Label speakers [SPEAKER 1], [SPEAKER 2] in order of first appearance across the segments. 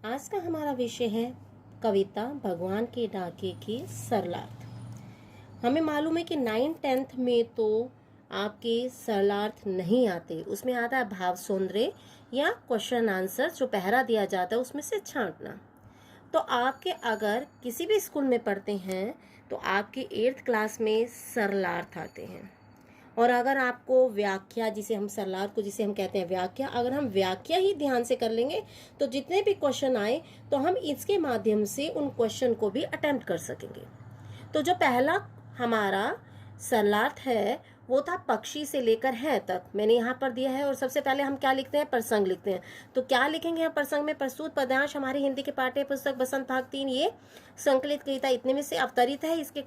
[SPEAKER 1] आज का हमारा विषय है कविता भगवान के डाके की सरलार्थ। हमें मालूम है कि 9th-10th में तो आपके सरलार्थ नहीं आते, उसमें आता है भाव सौंदर्य या क्वेश्चन आंसर जो पहरा दिया जाता है उसमें से छांटना। तो आपके अगर किसी भी स्कूल में पढ़ते हैं तो आपके 8th क्लास में सरलार्थ आते हैं। और अगर आपको व्याख्या जिसे हम सरलार्थ को जिसे हम कहते हैं व्याख्या, अगर हम व्याख्या ही ध्यान से कर लेंगे तो जितने भी क्वेश्चन आए तो हम इसके माध्यम से उन क्वेश्चन को भी अटेम्प्ट कर सकेंगे। तो जो पहला हमारा सरलार्थ है वो था पक्षी से लेकर है तक, मैंने यहाँ पर दिया है। और सबसे पहले हम क्या लिखते हैं, प्रसंग लिखते हैं। तो क्या लिखेंगे हम प्रसंग में, प्रस्तुत पद्यांश हमारी हिंदी के पाठ्य पुस्तक बसंत भाग 3 ये संकलित कविता इतने में से अवतरित है। इसके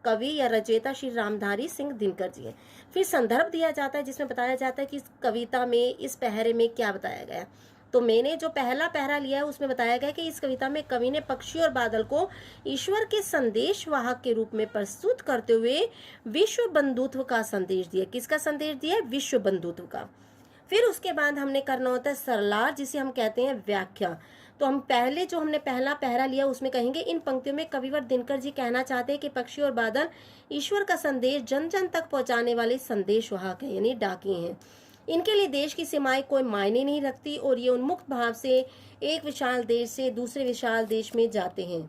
[SPEAKER 1] कवि या रचयिता श्री रामधारी सिंह दिनकर जी है। फिर संदर्भ दिया जाता है जिसमें बताया जाता है कि इस कविता में इस पहरे में क्या बताया गया। तो मैंने जो पहला पहरा लिया है उसमें बताया गया कि इस कविता में कवि ने पक्षी और बादल को ईश्वर के संदेश वाहक के रूप में प्रस्तुत करते हुए विश्व बंधुत्व का संदेश दिया। किसका संदेश दिया? विश्व बंधुत्व का। फिर उसके बाद हमने करना होता है सरलार्थ जिसे हम कहते हैं व्याख्या। तो हम पहले जो हमने पहला पहरा लिया उसमें कहेंगे इन पंक्तियों में कविवर दिनकर जी कहना चाहते हैं कि पक्षी और बादल ईश्वर का संदेश जन जन तक पहुंचाने वाले संदेश वाहक है, यानी डाकिये हैं। इनके लिए देश की सीमाएं कोई मायने नहीं रखती और ये उन्मुक्त भाव से एक विशाल देश से दूसरे विशाल देश में जाते हैं।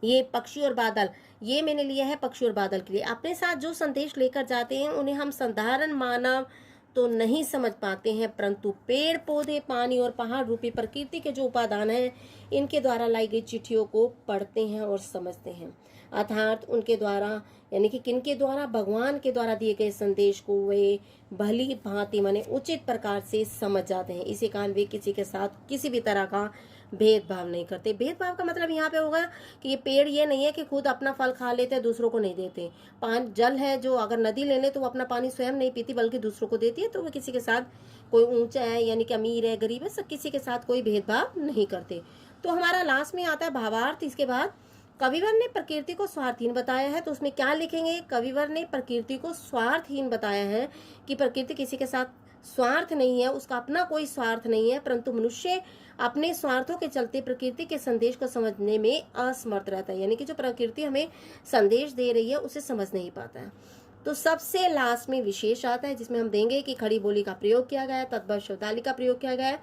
[SPEAKER 1] ये पक्षी और बादल, ये मैंने लिया है पक्षी और बादल के लिए। अपने साथ जो संदेश लेकर जाते हैं उन्हें हम साधारण मानव तो नहीं समझ पाते हैं, परंतु पेड़ पौधे पानी और पहाड़ रूपी प्रकृति के जो उपादान हैं इनके द्वारा लाई गई चिट्ठियों को पढ़ते हैं और समझते हैं। अर्थात उनके द्वारा यानी कि किनके द्वारा, भगवान के द्वारा दिए गए संदेश को वे भली भांति माने उचित प्रकार से समझ जाते हैं। इसी कारण वे किसी के साथ किसी भी तरह का भेदभाव नहीं करते। भेदभाव का मतलब यहाँ पे होगा कि ये पेड़ ये नहीं है कि खुद अपना फल खा लेते हैं दूसरों को नहीं देते। पानी जल है जो अगर नदी ले ले तो वो अपना पानी स्वयं नहीं पीती बल्कि दूसरों को देती है। तो वो किसी के साथ कोई ऊंचा है यानी कि अमीर है गरीब है, सब किसी के साथ कोई भेदभाव नहीं करते। तो हमारा लास्ट में आता है भावार्थ। इसके बाद कविवर ने प्रकृति को स्वार्थहीन बताया है। तो उसमें क्या लिखेंगे, कविवर ने प्रकृति को स्वार्थहीन बताया है कि प्रकृति किसी के साथ स्वार्थ नहीं है, उसका अपना कोई स्वार्थ नहीं है, परंतु मनुष्य अपने स्वार्थों के चलते प्रकृति के संदेश को समझने में असमर्थ रहता है। यानी कि जो प्रकृति हमें संदेश दे रही है उसे समझ नहीं पाता है। तो सबसे लास्ट में विशेष आता है जिसमें हम देंगे कि खड़ी बोली का प्रयोग किया गया है, तद्भव शब्दावली का प्रयोग किया गया है,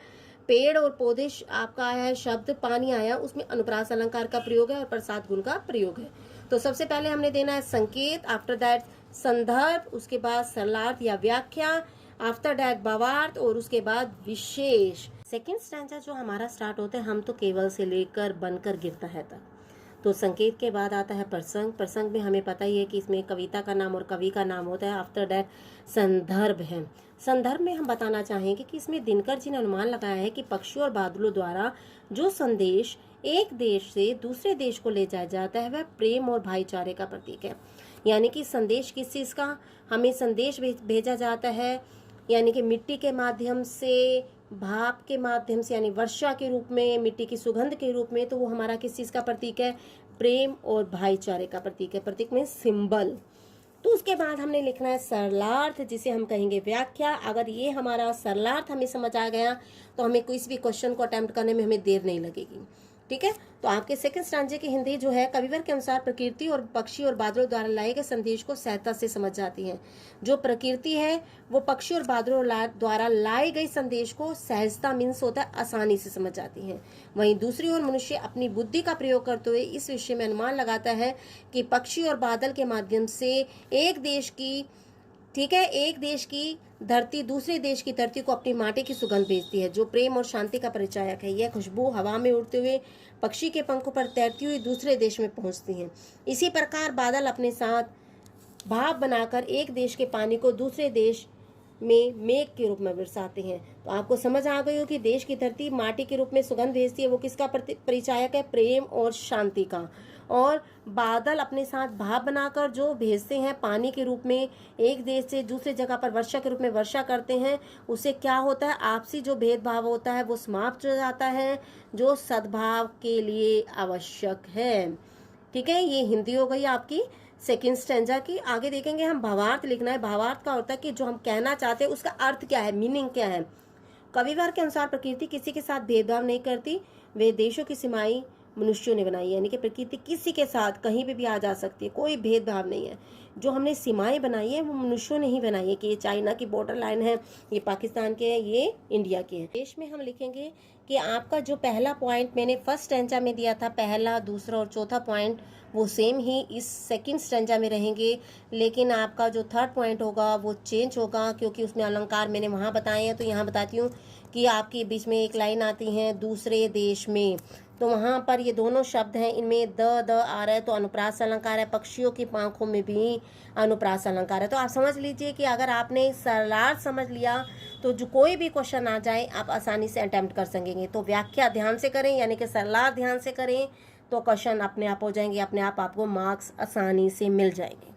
[SPEAKER 1] पेड़ और पौधे आपका आया है शब्द, पानी आया उसमें अनुप्रास अलंकार का प्रयोग है और प्रसाद गुण का प्रयोग है। तो सबसे पहले हमने देना है संकेत, आफ्टर दैट संदर्भ, उसके बाद सरलार्थ या व्याख्या, आफ्टर दैट भावार्थ और उसके बाद विशेष। सेकेंड स्टैंजा जो हमारा स्टार्ट होता है हम तो केवल से लेकर बनकर गिरता है तक। तो संकेत के बाद आता है प्रसंग। प्रसंग में हमें पता ही है कि इसमें कविता का नाम और कवि का नाम होता है। आफ्टर दैट संदर्भ है। संदर्भ में हम बताना चाहेंगे कि इसमें दिनकर जी ने अनुमान लगाया है कि पक्षियों और बादलों द्वारा जो संदेश एक देश से दूसरे देश को ले जाया जाता है वह प्रेम और भाईचारे का प्रतीक है। यानी कि संदेश किस चीज का, हमें संदेश भेजा जाता है यानी कि मिट्टी के माध्यम से, भाप के माध्यम से यानी वर्षा के रूप में, मिट्टी की सुगंध के रूप में। तो वो हमारा किस चीज का प्रतीक है, प्रेम और भाईचारे का प्रतीक है। प्रतीक में सिंबल। तो उसके बाद हमने लिखना है सरलार्थ जिसे हम कहेंगे व्याख्या। अगर ये हमारा सरलार्थ हमें समझ आ गया तो हमें किसी भी क्वेश्चन को अटेम्प्ट करने में हमें देर नहीं लगेगी। ठीक है। तो आपके सेकंड स्टांजे की हिंदी जो है कविवर के अनुसार प्रकृति और पक्षी और बादलों द्वारा लाए गए संदेश को सहजता से समझ जाती है। जो प्रकृति है वो पक्षी और बादलों द्वारा लाए गए संदेश को सहजता मीन्स होता है आसानी से समझ जाती है। वहीं दूसरी ओर मनुष्य अपनी बुद्धि का प्रयोग करते हुए इस विषय में अनुमान लगाता है कि पक्षी और बादल के माध्यम से एक देश की, ठीक है, एक देश की धरती दूसरे देश की धरती को अपनी माटी की सुगंध भेजती है जो प्रेम और शांति का परिचायक है। यह खुशबू हवा में उड़ते हुए पक्षी के पंखों पर तैरती हुई दूसरे देश में पहुंचती है। इसी प्रकार बादल अपने साथ भाप बनाकर एक देश के पानी को दूसरे देश में मेघ के रूप में बरसाते हैं। तो आपको समझ आ गई हो कि देश की धरती माटी के रूप में सुगंध भेजती है, वो किसका परिचायक है, प्रेम और शांति का। और बादल अपने साथ भाप बनाकर जो भेजते हैं पानी के रूप में एक देश से दूसरे जगह पर वर्षा के रूप में वर्षा करते हैं, उससे क्या होता है, आपसी जो भेदभाव होता है वो समाप्त हो जाता है जो सद्भाव के लिए आवश्यक है। ठीक है, ये हिंदी हो गई आपकी सेकेंड स्टैंजा की। आगे देखेंगे हम भावार्थ लिखना है। भावार्थ का होता है कि जो हम कहना चाहते हैं उसका अर्थ क्या है, मीनिंग क्या है। कविवर के अनुसार प्रकृति किसी के साथ भेदभाव नहीं करती, वे देशों की सीमाएं मनुष्यों ने बनाई, यानी कि प्रकृति किसी के साथ कहीं पे भी आ जा सकती है, कोई भेदभाव नहीं है। जो हमने सीमाएं बनाई है वो मनुष्यों ने ही बनाई है कि ये चाइना की बॉर्डर लाइन है, ये पाकिस्तान के है, ये इंडिया के है। देश में हम लिखेंगे कि आपका जो पहला पॉइंट मैंने फर्स्ट स्टैंजा में दिया था, पहला, दूसरा और चौथा पॉइंट वो सेम ही इस सेकंड स्टैंजा में रहेंगे, लेकिन आपका जो थर्ड पॉइंट होगा वो चेंज होगा, क्योंकि उसमें अलंकार मैंने वहाँ बताए हैं। तो यहाँ बताती हूँ कि आपके बीच में एक लाइन आती है दूसरे देश में, तो वहाँ पर ये दोनों शब्द हैं, इनमें द आ रहा है तो अनुप्रास अलंकार है। पक्षियों की पांखों में भी अनुप्रास अलंकार है। तो आप समझ लीजिए कि अगर आपने सरलार्थ समझ लिया तो जो कोई भी क्वेश्चन आ जाए आप आसानी से अटेम्प्ट कर सकेंगे। तो व्याख्या ध्यान से करें, यानी कि सरलार्थ ध्यान से करें, तो क्वेश्चन अपने आप हो जाएंगे, अपने आप आपको मार्क्स आसानी से मिल जाएंगे।